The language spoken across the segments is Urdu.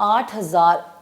8,000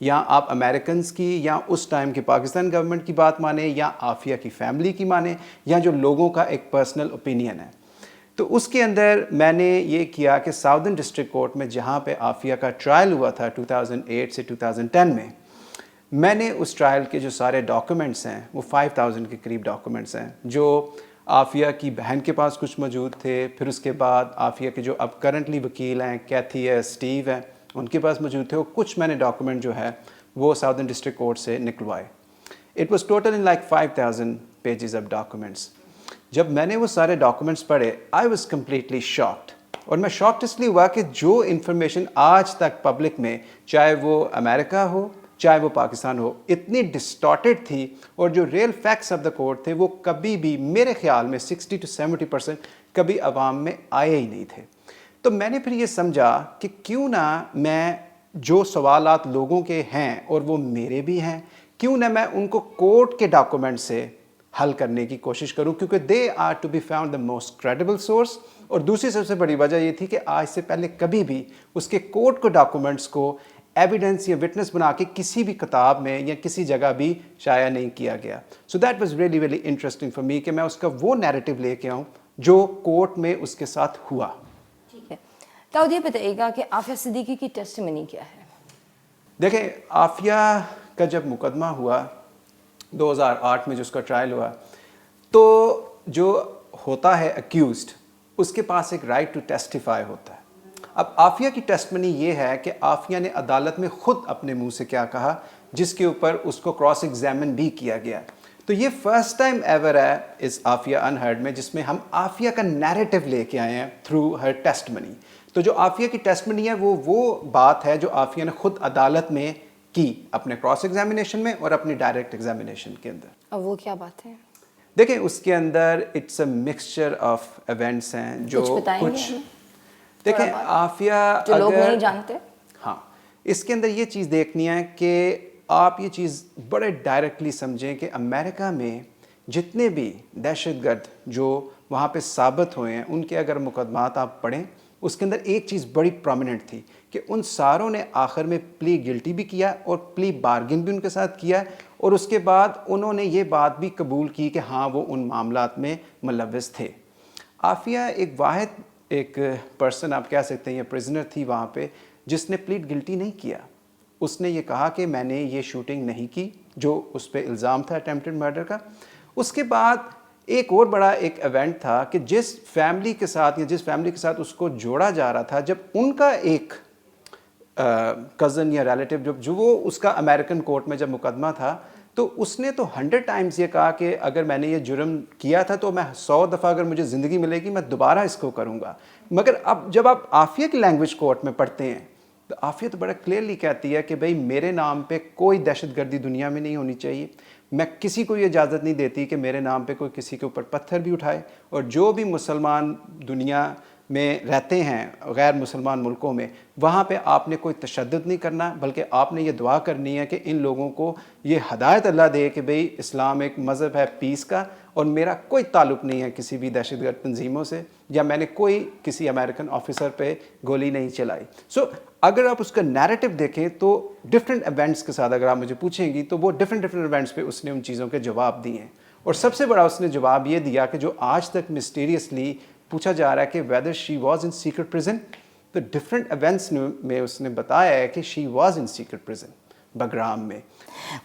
یا آپ امریکنز کی یا اس ٹائم کی پاکستان گورنمنٹ کی بات مانیں یا عافیہ کی فیملی کی مانیں یا جو لوگوں کا ایک پرسنل اوپینین ہے. تو اس کے اندر میں نے یہ کیا کہ ساؤدرن ڈسٹرکٹ کورٹ میں جہاں پہ عافیہ کا ٹرائل ہوا تھا 2008 سے 2010 میں نے اس ٹرائل کے جو سارے ڈاکومنٹس ہیں وہ 5000 کے قریب ڈاکومنٹس ہیں جو عافیہ کی بہن کے پاس کچھ موجود تھے, پھر اس کے بعد عافیہ کے جو اب کرنٹلی وکیل ہیں کیتھی ہے, اسٹیو ہیں, ان کے پاس موجود تھے, اور کچھ میں نے ڈاکومنٹ جو ہے وہ ساؤدرن ڈسٹرکٹ کورٹ سے نکلوائے. It was total in like 5000 pages of documents. جب میں نے وہ سارے ڈاکومنٹس پڑھے آئی واز کمپلیٹلی شاکڈ. اور میں شاکڈ اس لیے ہوا کہ جو انفارمیشن آج تک پبلک میں, چاہے وہ امریکہ ہو چاہے وہ پاکستان ہو, اتنی ڈسٹارٹیڈ تھی, اور جو real facts of the court تھے وہ کبھی بھی میرے خیال میں 60 to 70% کبھی عوام میں آئے ہی نہیں تھے. تو میں نے پھر یہ سمجھا کہ کیوں نہ میں جو سوالات لوگوں کے ہیں اور وہ میرے بھی ہیں, کیوں نہ میں ان کو کورٹ کے ڈاکومنٹ سے حل کرنے کی کوشش کروں, کیونکہ they are to be found the most credible source. اور دوسری سب سے بڑی وجہ یہ تھی کہ آج سے پہلے کبھی بھی اس کے کورٹ کے ڈاکومنٹس کو ایویڈنس یا وٹنس بنا کے کسی بھی کتاب میں یا کسی جگہ بھی شائع نہیں کیا گیا. So that was really really interesting for me کہ میں اس کا وہ نیریٹو لے کے آؤں جو کورٹ میں اس کے ساتھ ہوا. ٹھیک ہے, داؤد یہ بتائیے گا کہ عافیہ صدیقی کی ٹیسٹیمنی کیا ہے؟ دیکھیں, عافیہ کا جب مقدمہ ہوا 2008 میں جو اس کا ٹرائل ہوا, تو جو ہوتا ہے اکیوزڈ اس کے پاس ایک رائٹ ٹو ٹیسٹیفائی ہوتا ہے. اب عافیہ کی ٹیسٹمنی یہ ہے کہ عافیہ نے عدالت میں خود اپنے منہ سے کیا کہا, جس کے اوپر اس کو کراس ایگزامن بھی کیا گیا. تو یہ فرسٹ ٹائم ایور ہے اس عافیہ انہرڈ میں جس میں ہم عافیہ کا نیریٹو لے کے آئے ہیں تھرو ہر ٹیسٹمنی. تو جو عافیہ کی ٹیسٹمنی ہے وہ بات ہے جو عافیہ نے خود عدالت میں کی, اپنے کراس ایگزامینیشن میں اور اپنی ڈائریکٹ ایگزامینیشن کے اندر. اب وہ کیا بات ہے؟ دیکھیں, اس کے اندر it's a mixture of events ہیں جو کچھ بتائیں گے ہمیں؟ دیکھیں عافیہ جو لوگ نہیں جانتے, ہاں, اس کے اندر یہ چیز دیکھنی ہے کہ آپ یہ چیز بڑے ڈائریکٹلی سمجھیں کہ امریکہ میں جتنے بھی دہشت گرد جو وہاں پہ ثابت ہوئے ہیں ان کے اگر مقدمات آپ پڑھیں, اس کے اندر ایک چیز بڑی پرومیننٹ تھی کہ ان ساروں نے آخر میں پلی گلٹی بھی کیا اور پلی بارگن بھی ان کے ساتھ کیا, اور اس کے بعد انہوں نے یہ بات بھی قبول کی کہ ہاں وہ ان معاملات میں ملوث تھے. عافیہ ایک واحد ایک پرسن آپ کہہ سکتے ہیں یا پرزنر تھی وہاں پہ جس نے پلیڈ گلٹی نہیں کیا. اس نے یہ کہا کہ میں نے یہ شوٹنگ نہیں کی جو اس پہ الزام تھا اٹیمپٹڈ مرڈر کا. اس کے بعد ایک اور بڑا ایک ایونٹ تھا کہ جس فیملی کے ساتھ اس کو جوڑا جا رہا تھا, جب ان کا ایک کزن یا ریلیٹیو جو وہ اس کا امریکن کورٹ میں جب مقدمہ تھا, تو اس نے تو 100 ٹائمز یہ کہا کہ اگر میں نے یہ جرم کیا تھا تو میں 100 دفعہ اگر مجھے زندگی ملے گی میں دوبارہ اس کو کروں گا. مگر اب جب آپ عافیہ کی لینگویج کورٹ میں پڑھتے ہیں تو عافیہ تو بڑا کلیئرلی کہتی ہے کہ بھئی میرے نام پہ کوئی دہشت گردی دنیا میں نہیں ہونی چاہیے, میں کسی کو یہ اجازت نہیں دیتی کہ میرے نام پہ کوئی کسی کے اوپر پتھر بھی اٹھائے, اور جو بھی مسلمان دنیا میں رہتے ہیں غیر مسلمان ملکوں میں وہاں پہ آپ نے کوئی تشدد نہیں کرنا, بلکہ آپ نے یہ دعا کرنی ہے کہ ان لوگوں کو یہ ہدایت اللہ دے کہ بھئی اسلام ایک مذہب ہے پیس کا, اور میرا کوئی تعلق نہیں ہے کسی بھی دہشت گرد تنظیموں سے, یا میں نے کوئی کسی امریکن آفیسر پہ گولی نہیں چلائی. سو اگر آپ اس کا نیریٹو دیکھیں تو ڈفرینٹ ایونٹس کے ساتھ اگر آپ مجھے پوچھیں گی تو وہ ڈفرینٹ ایونٹس پہ اس نے ان چیزوں کے جواب دیے ہیں. اور سب سے بڑا اس نے جواب یہ دیا کہ جو آج تک مسٹیریسلی پوچھا جا رہا ہے کہ whether she was in secret person, تو ڈفرینٹ ایونٹس میں اس نے بتایا ہے کہ شی was in secret person Bagram میں.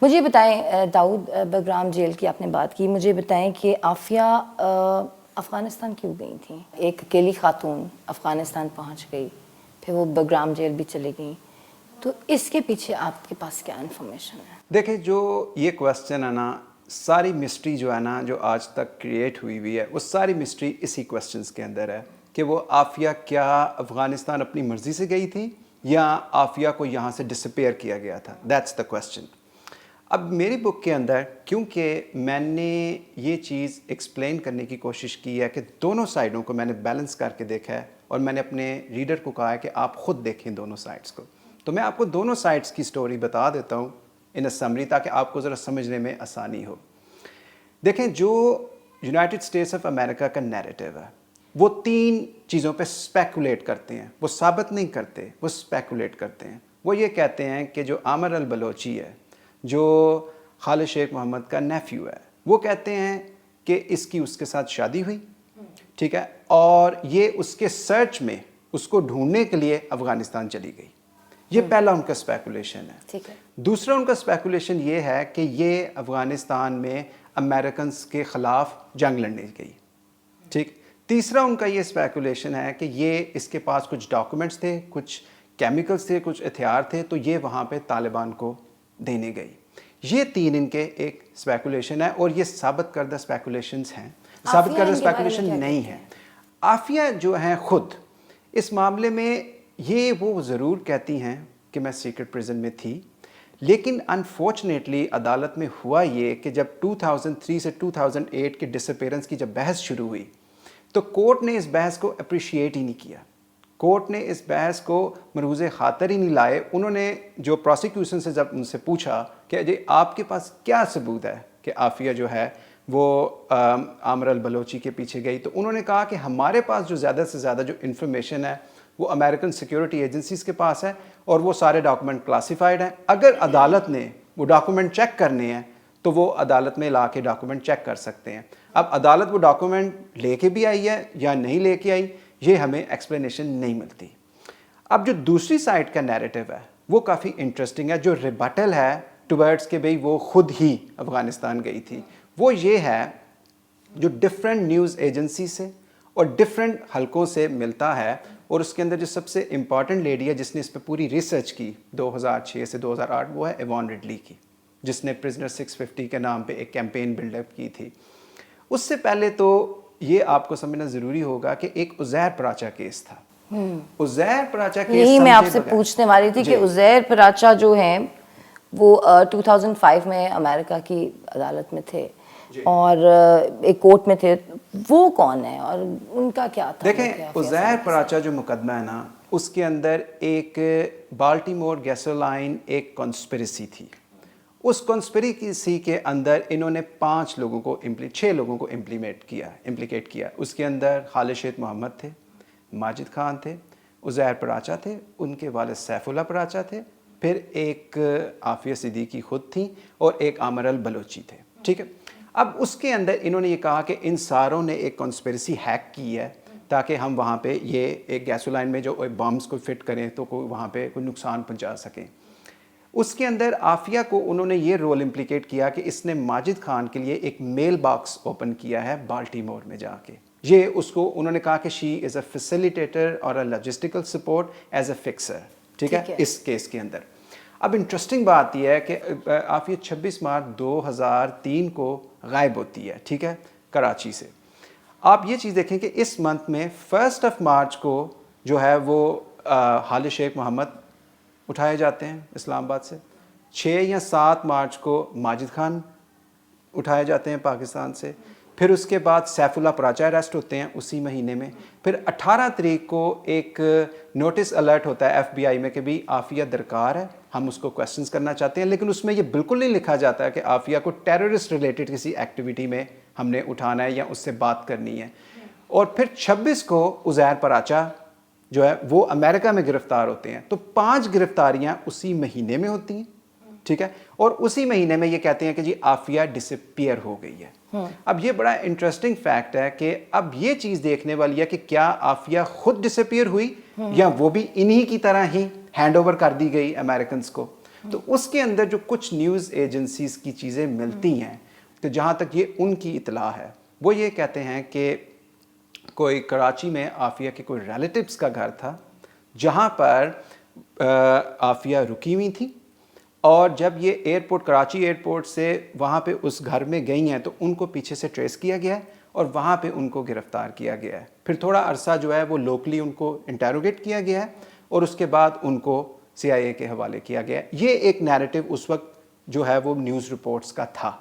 مجھے بتائیں داؤد, بگرام جیل کی آپ نے بات کی, مجھے بتائیں کہ عافیہ افغانستان کیوں گئی تھیں؟ ایک اکیلی خاتون افغانستان پہنچ گئی, پھر وہ بگرام جیل بھی چلی گئیں, تو اس کے پیچھے آپ کے پاس کیا انفارمیشن ہے؟ دیکھیں, جو یہ کویسچن ہے نا, ساری مسٹری جو ہے نا جو آج تک کریٹ ہوئی ہے وہ ساری مسٹری اسی کویسچنس کے اندر ہے کہ وہ عافیہ کیا افغانستان اپنی مرضی سے گئی تھی یا عافیہ کو یہاں سے ڈسپیئر کیا گیا تھا. That's the question. اب میری بک کے اندر کیونکہ میں نے یہ چیز ایکسپلین کرنے کی کوشش کی ہے کہ دونوں سائڈوں کو میں نے بیلنس کر کے دیکھا ہے, اور میں نے اپنے ریڈر کو کہا ہے کہ آپ خود دیکھیں دونوں سائڈس کو, تو میں آپ کو دونوں سائڈس کی سٹوری بتا دیتا ہوں ان اے سمری تاکہ آپ کو ذرا سمجھنے میں آسانی ہو. دیکھیں, جو یونائٹڈ اسٹیٹس آف امریکہ کا نیریٹو ہے وہ 3 چیزوں پہ اسپیکولیٹ کرتے ہیں, وہ ثابت نہیں کرتے, وہ اسپیکولیٹ کرتے ہیں. وہ یہ کہتے ہیں کہ جو عامر البلوچی ہے جو خالد شیخ محمد کا نیفیو ہے وہ کہتے ہیں کہ اس کی اس کے ساتھ شادی ہوئی, ٹھیک ہے, اور یہ اس کے سرچ میں اس کو ڈھونڈنے کے لیے افغانستان چلی گئی. یہ پہلا ان کا اسپیکولیشن ہے. ٹھیک ہے. دوسرا ان کا اسپیکولیشن یہ ہے کہ یہ افغانستان میں امریکنز کے خلاف جنگ لڑنے گئی, ٹھیک. تیسرا ان کا یہ اسپیکولیشن ہے کہ یہ اس کے پاس کچھ ڈاکومنٹس تھے, کچھ کیمیکلز تھے, کچھ ہتھیار تھے, تو یہ وہاں پہ طالبان کو دینے گئی. یہ تین ان کے ایک اسپیکولیشن ہے, اور یہ ثابت کردہ اسپیکولیشنز ہیں, ثابت کردہ اسپیکولیشن نہیں ہے. عافیہ جو ہیں خود اس معاملے میں یہ وہ ضرور کہتی ہیں کہ میں سیکرٹ پریزن میں تھی, لیکن انفارچونیٹلی عدالت میں ہوا یہ کہ جب 2003 سے 2008 کے ڈسپیرنس کی جب بحث شروع ہوئی تو کورٹ نے اس بحث کو اپریشیٹ ہی نہیں کیا. کورٹ نے اس بحث کو مروز خاطر ہی نہیں لائے. انہوں نے جو پروسیکیوشن سے جب ان سے پوچھا کہ جی آپ کے پاس کیا ثبوت ہے کہ عافیہ جو ہے وہ عامر البلوچی کے پیچھے گئی, تو انہوں نے کہا کہ ہمارے پاس جو زیادہ سے زیادہ جو انفارمیشن ہے وہ امریکن سیکیورٹی ایجنسیز کے پاس ہے, اور وہ سارے ڈاکومنٹ کلاسیفائڈ ہیں. اگر عدالت نے وہ ڈاکومنٹ چیک کرنے ہیں تو وہ عدالت میں لا کے ڈاکومنٹ چیک کر سکتے ہیں. اب عدالت وہ ڈاکومنٹ لے کے بھی آئی ہے یا نہیں لے کے آئی, یہ ہمیں ایکسپلینیشن نہیں ملتی. اب جو دوسری سائڈ کا نیریٹو ہے وہ کافی انٹرسٹنگ ہے, جو ریبٹل ہے ٹورڈز کہ بھئی وہ خود ہی افغانستان گئی تھی. وہ یہ ہے جو ڈفرینٹ نیوز ایجنسی سے اور ڈفرینٹ حلقوں سے ملتا ہے, اور اس کے اندر جو سب سے امپورٹنٹ لیڈی ہے جس نے اس پہ پوری ریسرچ کی 2006 سے 2008 وہ ہے ایوان رڈلی کی, جس نے پرزنر 650 کے نام پہ ایک کیمپین بلڈ اپ کی تھی. اس سے پہلے تو یہ آپ کو سمجھنا ضروری ہوگا کہ ایک عزیر پراچا کیس تھا. عزیر پراچا کیس یہی میں آپ سے پوچھنے والی تھی کہ عزیر پراچا جو ہیں وہ 2005 میں امریکہ کی عدالت میں تھے اور ایک کورٹ میں تھے, وہ کون ہے اور ان کا کیا تھا؟ دیکھیں عزیر پراچا جو مقدمہ ہے نا اس کے اندر ایک بالٹیمور گیسولائن ایک کنسپریسی تھی. اس کنسپریسی کے اندر انہوں نے 6 لوگوں کو امپلیکیٹ کیا. اس کے اندر خالد شیخ محمد تھے, ماجد خان تھے, عزیر پراچا تھے, ان کے والد سیف اللہ پراچا تھے, پھر ایک عافیہ صدیقی خود تھیں, اور ایک عامر البلوچی تھے, ٹھیک ہے. اب اس کے اندر انہوں نے یہ کہا کہ ان ساروں نے ایک کنسپریسی ہیک کی ہے تاکہ ہم وہاں پہ یہ ایک گیسولائن میں جو بمز کو فٹ کریں تو کوئی وہاں پہ کوئی نقصان پہنچا سکیں. اس کے اندر عافیہ کو انہوں نے یہ رول امپلیکیٹ کیا کہ اس نے ماجد خان کے لیے ایک میل باکس اوپن کیا ہے بالٹیمور میں جا کے. یہ اس کو انہوں نے کہا کہ شی از اے فیسیلیٹیٹر اور a logistical support as a fixer, ٹھیک ہے, اس کیس کے اندر. اب انٹرسٹنگ بات یہ ہے کہ عافیہ 26 مارچ 2003 کو غائب ہوتی ہے, ٹھیک ہے, کراچی سے. آپ یہ چیز دیکھیں کہ اس منتھ میں 1 مارچ کو جو ہے وہ خالد شیخ محمد اٹھائے جاتے ہیں اسلام آباد سے, 6 یا 7 مارچ کو ماجد خان اٹھائے جاتے ہیں پاکستان سے, پھر اس کے بعد سیف اللہ پراچا اریسٹ ہوتے ہیں اسی مہینے میں, پھر 18 تاریخ کو ایک نوٹس الرٹ ہوتا ہے ایف بی آئی میں کہ بھی عافیہ درکار ہے, ہم اس کو کویسچنز کرنا چاہتے ہیں, لیکن اس میں یہ بالکل نہیں لکھا جاتا ہے کہ عافیہ کو ٹیررسٹ ریلیٹڈ کسی ایکٹیویٹی میں ہم نے اٹھانا ہے یا اس سے بات کرنی ہے. اور پھر 26 کو عزیر پراچا جو ہے وہ امریکہ میں گرفتار ہوتے ہیں. تو 5 گرفتاریاں اسی مہینے میں ہوتی ہیں, ٹھیک ہے, اور اسی مہینے میں یہ کہتے ہیں کہ جی عافیہ ڈسپیئر ہو گئی ہے. اب یہ بڑا انٹرسٹنگ فیکٹ ہے کہ اب یہ چیز دیکھنے والی ہے کہ کیا عافیہ خود ڈسپیئر ہوئی یا وہ بھی انہی کی طرح ہی ہینڈ اوور کر دی گئی امریکنز کو. تو اس کے اندر جو کچھ نیوز ایجنسیز کی چیزیں ملتی ہیں تو جہاں تک یہ ان کی اطلاع ہے وہ یہ کہتے ہیں کہ کوئی کراچی میں عافیہ کے کوئی ریلیٹیوز کا گھر تھا جہاں پر عافیہ رکی ہوئی تھی, اور جب یہ ایئرپورٹ کراچی ایئرپورٹ سے وہاں پہ اس گھر میں گئی ہیں تو ان کو پیچھے سے ٹریس کیا گیا ہے اور وہاں پہ ان کو گرفتار کیا گیا ہے. پھر تھوڑا عرصہ جو ہے وہ لوکلی ان کو انٹیروگیٹ کیا گیا ہے اور اس کے بعد ان کو سی آئی اے کے حوالے کیا گیا ہے. یہ ایک نیریٹو اس وقت جو ہے وہ نیوز رپورٹس کا تھا.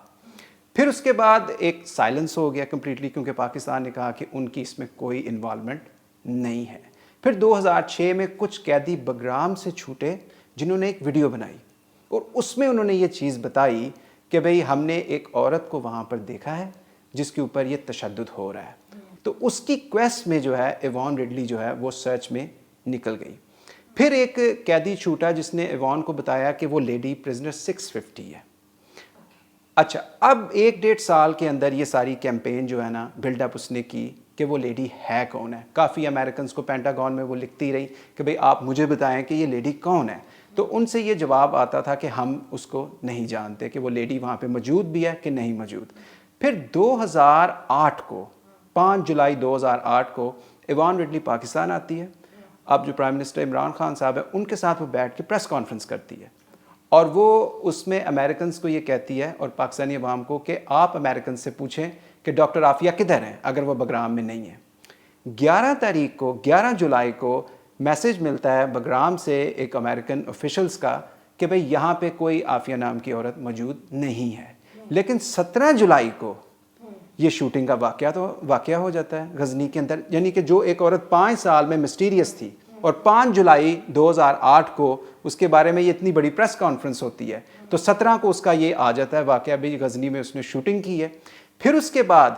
پھر اس کے بعد ایک سائلنس ہو گیا کمپلیٹلی کیونکہ پاکستان نے کہا کہ ان کی اس میں کوئی انوالومنٹ نہیں ہے. پھر 2006 میں کچھ قیدی بگرام سے چھوٹے جنہوں نے ایک ویڈیو بنائی اور اس میں انہوں نے یہ چیز بتائی کہ بھئی ہم نے ایک عورت کو وہاں پر دیکھا ہے جس کے اوپر یہ تشدد ہو رہا ہے. تو اس کی کویسٹ میں جو ہے ایوان رڈلی جو ہے وہ سرچ میں نکل گئی. پھر ایک قیدی چھوٹا جس نے ایوان کو بتایا کہ وہ لیڈی پرزنر 650 ہے. اچھا اب 1-1.5 سال کے اندر یہ ساری کیمپین جو ہے نا بلڈ اپ اس نے کی کہ وہ لیڈی ہے کون ہے. کافی امریکنز کو پینٹاگون میں وہ لکھتی رہی کہ بھئی آپ مجھے بتائیں کہ یہ لیڈی کون ہے. تو ان سے یہ جواب آتا تھا کہ ہم اس کو نہیں جانتے کہ وہ لیڈی وہاں پہ موجود بھی ہے کہ نہیں موجود. پھر 2008 کو 5 جولائی 2008 کو ایوان رڈلی پاکستان آتی ہے. اب جو پرائم منسٹر عمران خان صاحب ہیں ان کے ساتھ وہ بیٹھ کے پریس کانفرنس کرتی ہے اور وہ اس میں امریکنز کو یہ کہتی ہے اور پاکستانی عوام کو کہ آپ امریکنز سے پوچھیں کہ ڈاکٹر عافیہ کدھر ہیں اگر وہ بگرام میں نہیں ہے. 11 جولائی کو میسج ملتا ہے بگرام سے ایک امریکن آفیشلز کا کہ بھئی یہاں پہ کوئی عافیہ نام کی عورت موجود نہیں ہے. لیکن 17 جولائی کو یہ شوٹنگ کا واقعہ ہو جاتا ہے غزنی کے اندر. یعنی کہ جو ایک عورت 5 سال میں مسٹیریس تھی اور 5 جولائی 2008 کو اس کے بارے میں یہ اتنی بڑی پریس کانفرنس ہوتی ہے تو 17 کو اس کا یہ آ جاتا ہے واقعہ بھی غزنی میں اس نے شوٹنگ کی ہے. پھر اس کے بعد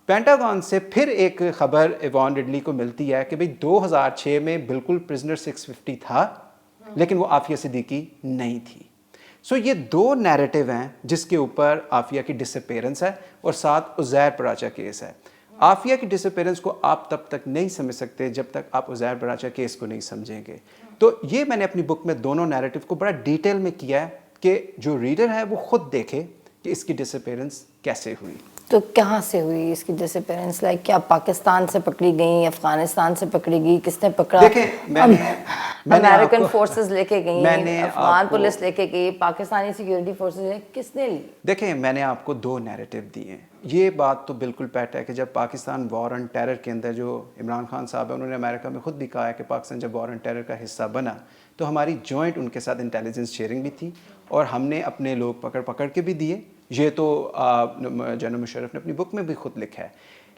پینٹاگون سے پھر ایک خبر ایوان رڈلی کو ملتی ہے کہ بھئی 2006 میں بالکل پرزنر 650 تھا لیکن وہ عافیہ صدیقی نہیں تھی. سو یہ 2 نیریٹو ہیں جس کے اوپر عافیہ کی ڈس اپیرنس ہے اور ساتھ عزیر پراچا کیس ہے. عافیہ کی ڈس اپیرنس کو آپ تب تک نہیں سمجھ سکتے جب تک آپ عزیر پراچا کیس کو نہیں سمجھیں گے. تو یہ میں نے اپنی بک میں دونوں نیریٹو کو بڑا ڈیٹیل میں کیا ہے کہ جو ریڈر ہے وہ خود دیکھے کہ اس کی ڈس اپیرنس کیسے ہوئی. تو کہاں سے ہوئی اس کی ڈس اپیرنس؟ لائک کیا پاکستان سے پکڑی گئیں، افغانستان سے پکڑی گئی، کس نے پکڑا؟ دیکھیں امریکن فورسز لے کے گئیں، افغان پولیس لے کے گئی، پاکستانی سیکیورٹی فورسز کس نے لی؟ دیکھیں میں نے آپ کو 2 نیریٹو دیے ہیں. یہ بات تو بالکل پیٹ ہے کہ جب پاکستان وار آن ٹیرر کے اندر جو عمران خان صاحب ہیں انہوں نے امریکہ میں خود بھی کہا ہے کہ پاکستان جب وار آن ٹیرر کا حصہ بنا تو ہماری جوائنٹ ان کے ساتھ انٹیلیجنس شیئرنگ بھی تھی اور ہم نے اپنے لوگ پکڑ کے بھی دیے. یہ تو جنرل مشرف نے اپنی بک میں بھی خود لکھا ہے.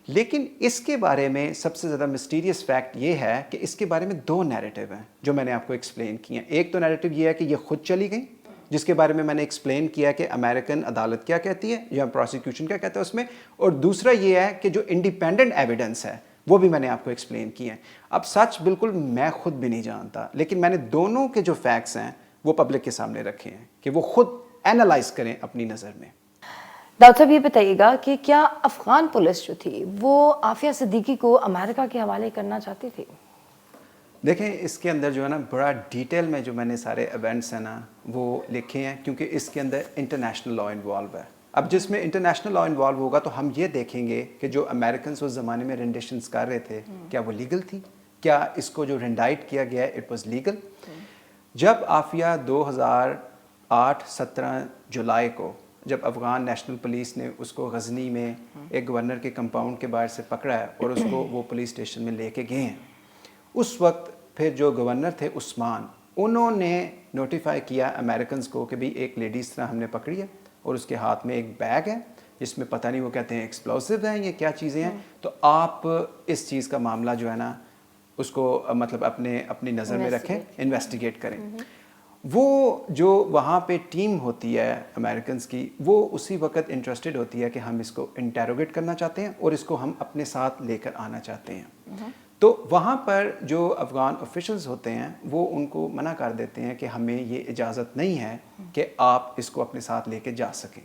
لیکن اس کے بارے میں سب سے زیادہ مسٹیریس فیکٹ یہ ہے کہ اس کے بارے میں 2 نیریٹو ہیں جو میں نے آپ کو ایکسپلین کیے ہیں. ایک تو نیریٹو یہ ہے کہ یہ خود چلی گئیں جس کے بارے میں نے ایکسپلین کیا کہ امریکن عدالت کیا کہتی ہے یا پروسیکیوشن کیا کہتا ہے اس میں, اور دوسرا یہ ہے کہ جو انڈیپینڈنٹ ایویڈنس ہے وہ بھی میں نے آپ کو ایکسپلین کیا ہے. اب سچ بالکل میں خود بھی نہیں جانتا لیکن میں نے دونوں کے جو فیکٹس ہیں وہ پبلک کے سامنے رکھے ہیں کہ وہ خود اینالائز کریں اپنی نظر میں. ڈاکٹر صاحب یہ بتائیے گا کہ کیا افغان پولیس جو تھی وہ عافیہ صدیقی کو امریکہ کے حوالے کرنا چاہتی تھی؟ دیکھیں اس کے اندر جو ہے نا بڑا ڈیٹیل میں جو میں نے سارے ایونٹس ہیں نا وہ لکھے ہیں کیونکہ اس کے اندر انٹرنیشنل لا انوالو ہے. اب جس میں انٹرنیشنل لا انوالو ہوگا تو ہم یہ دیکھیں گے کہ جو امریکنز اس زمانے میں رینڈیشنز کر رہے تھے کیا وہ لیگل تھی, کیا اس کو جو رینڈائٹ کیا گیا ہے اٹ واز لیگل. جب عافیہ 2008 17 جولائی کو جب افغان نیشنل پولیس نے اس کو غزنی میں ایک گورنر کے کمپاؤنڈ کے باہر سے پکڑا ہے اور اس کو وہ پولیس اسٹیشن میں لے کے گئے ہیں, اس وقت پھر جو گورنر تھے عثمان انہوں نے نوٹیفائی کیا امریکنز کو کہ بھی ایک لیڈی اس طرح ہم نے پکڑی ہے اور اس کے ہاتھ میں ایک بیگ ہے جس میں پتہ نہیں وہ کہتے ہیں ایکسپلوسیو ہیں یہ کیا چیزیں ہیں, تو آپ اس چیز کا معاملہ جو ہے نا اس کو مطلب اپنی نظر میں رکھیں, انویسٹیگیٹ کریں. وہ جو وہاں پہ ٹیم ہوتی ہے امریکنز کی وہ اسی وقت انٹرسٹڈ ہوتی ہے کہ ہم اس کو انٹیروگیٹ کرنا چاہتے ہیں اور اس کو ہم اپنے ساتھ لے کر آنا چاہتے ہیں. تو وہاں پر جو افغان آفیشلز ہوتے ہیں وہ ان کو منع کر دیتے ہیں کہ ہمیں یہ اجازت نہیں ہے کہ آپ اس کو اپنے ساتھ لے کے جا سکیں.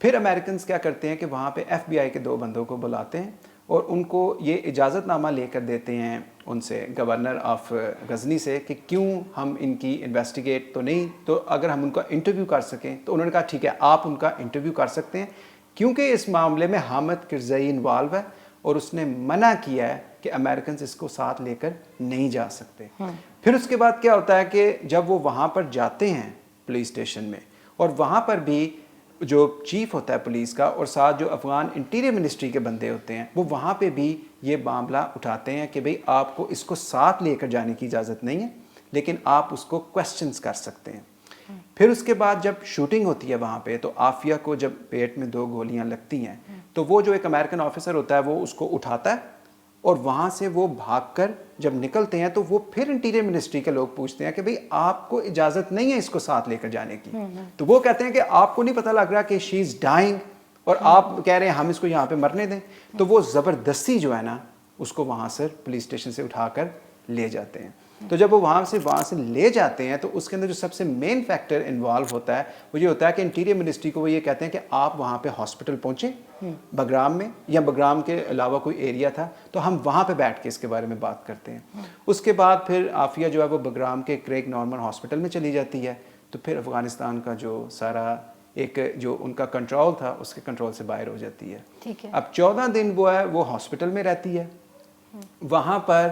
پھر امریکنز کیا کرتے ہیں کہ وہاں پہ ایف بی آئی کے 2 بندوں کو بلاتے ہیں اور ان کو یہ اجازت نامہ لے کر دیتے ہیں ان سے گورنر آف غزنی سے کہ کیوں ہم ان کی انویسٹیگیٹ تو نہیں, تو اگر ہم ان کا انٹرویو کر سکیں. تو انہوں نے کہا ٹھیک ہے آپ ان کا انٹرویو کر سکتے ہیں کیونکہ اس معاملے میں حامد کرزئی انوالو ہے اور اس نے منع کیا ہے کہ امریکنز اس کو ساتھ لے کر نہیں جا سکتے. پھر اس کے بعد کیا ہوتا ہے کہ جب وہ وہاں پر جاتے ہیں پولیس اسٹیشن میں اور وہاں پر بھی جو چیف ہوتا ہے پولیس کا اور ساتھ جو افغان انٹیریئر منسٹری کے بندے ہوتے ہیں وہ وہاں پہ بھی یہ معاملہ اٹھاتے ہیں کہ بھئی آپ کو اس کو ساتھ لے کر جانے کی اجازت نہیں ہے لیکن آپ اس کو کویسچنز کر سکتے ہیں. پھر اس کے بعد جب شوٹنگ ہوتی ہے وہاں پہ تو عافیہ کو جب پیٹ میں 2 گولیاں لگتی ہیں تو وہ جو ایک امریکن آفیسر ہوتا ہے وہ اس کو اٹھاتا ہے اور وہاں سے وہ بھاگ کر جب نکلتے ہیں تو وہ پھر انٹیریئر منسٹری کے لوگ پوچھتے ہیں کہ بھئی آپ کو اجازت نہیں ہے اس کو ساتھ لے کر جانے کی. تو وہ کہتے ہیں کہ آپ کو نہیں پتہ لگ رہا کہ شی از ڈائنگ اور آپ کہہ رہے ہیں ہم اس کو یہاں پہ مرنے دیں. تو وہ زبردستی جو ہے نا اس کو وہاں سے پولیس اسٹیشن سے اٹھا کر لے جاتے ہیں. تو جب وہ وہاں سے لے جاتے ہیں تو اس کے اندر جو سب سے مین فیکٹر انوالو ہوتا ہے وہ یہ ہوتا ہے کہ انٹیریئر منسٹری کو وہ یہ کہتے ہیں کہ آپ وہاں پہ ہاسپٹل پہنچیں بگرام میں یا بگرام کے علاوہ کوئی ایریا تھا تو ہم وہاں پہ بیٹھ کے اس کے بارے میں بات کرتے ہیں. اس کے بعد پھر عافیہ جو ہے وہ بگرام کے کریگ نارمن ہاسپٹل میں چلی جاتی ہے. تو پھر افغانستان کا جو سارا ایک جو ان کا کنٹرول تھا اس کے کنٹرول سے باہر ہو جاتی ہے. اب 14 دن وہ ہے وہ ہاسپٹل میں رہتی ہے. وہاں پر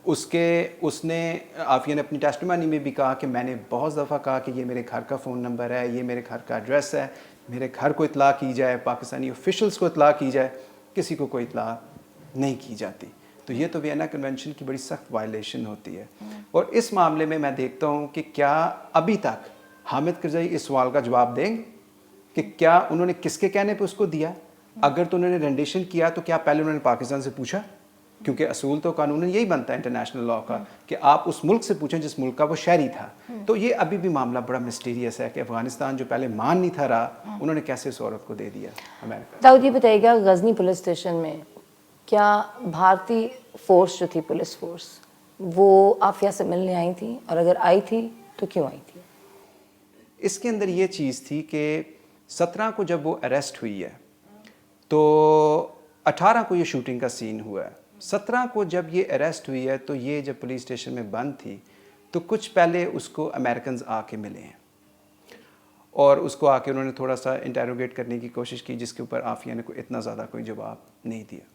اس نے عافیہ نے اپنی ٹیسٹیمونی میں بھی کہا کہ میں نے بہت دفعہ کہا کہ یہ میرے گھر کا فون نمبر ہے, یہ میرے گھر کا ایڈریس ہے, میرے گھر کو اطلاع کی جائے, پاکستانی آفیشلز کو اطلاع کی جائے, کسی کو کوئی اطلاع نہیں کی جاتی. تو یہ تو وینا کنونشن کی بڑی سخت وائلیشن ہوتی ہے. اور اس معاملے میں دیکھتا ہوں کہ کیا ابھی تک حامد کرزئی اس سوال کا جواب دیں گے کہ کیا انہوں نے کس کے کہنے پہ اس کو دیا. اگر تو انہوں نے رینڈیشن کیا تو کیا پہلے انہوں نے پاکستان سے پوچھا, کیونکہ اصول تو قانون یہی بنتا ہے انٹرنیشنل لاء کا کہ آپ اس ملک سے پوچھیں جس ملک کا وہ شہری تھا. تو یہ ابھی بھی معاملہ بڑا مسٹیریس ہے کہ افغانستان جو پہلے مان نہیں تھا رہا انہوں نے کیسے اس عورت کو دے دیا امریکہ. داؤد یہ بتائیے گا, غزنی پولیس اسٹیشن میں کیا بھارتی فورس جو تھی پولیس فورس وہ عافیہ سے ملنے آئی تھی, اور اگر آئی تھی تو کیوں آئی تھی؟ اس کے اندر یہ چیز تھی کہ 17 کو جب وہ اریسٹ ہوئی ہے تو 18 کو یہ شوٹنگ کا سین ہوا ہے. 17 کو جب یہ اریسٹ ہوئی ہے تو یہ جب پولیس اسٹیشن میں بند تھی تو کچھ پہلے اس کو امریکنز آ کے ملے ہیں اور اس کو آ کے انہوں نے تھوڑا سا انٹیروگیٹ کرنے کی کوشش کی, جس کے اوپر عافیہ نے کوئی اتنا زیادہ کوئی جواب نہیں دیا.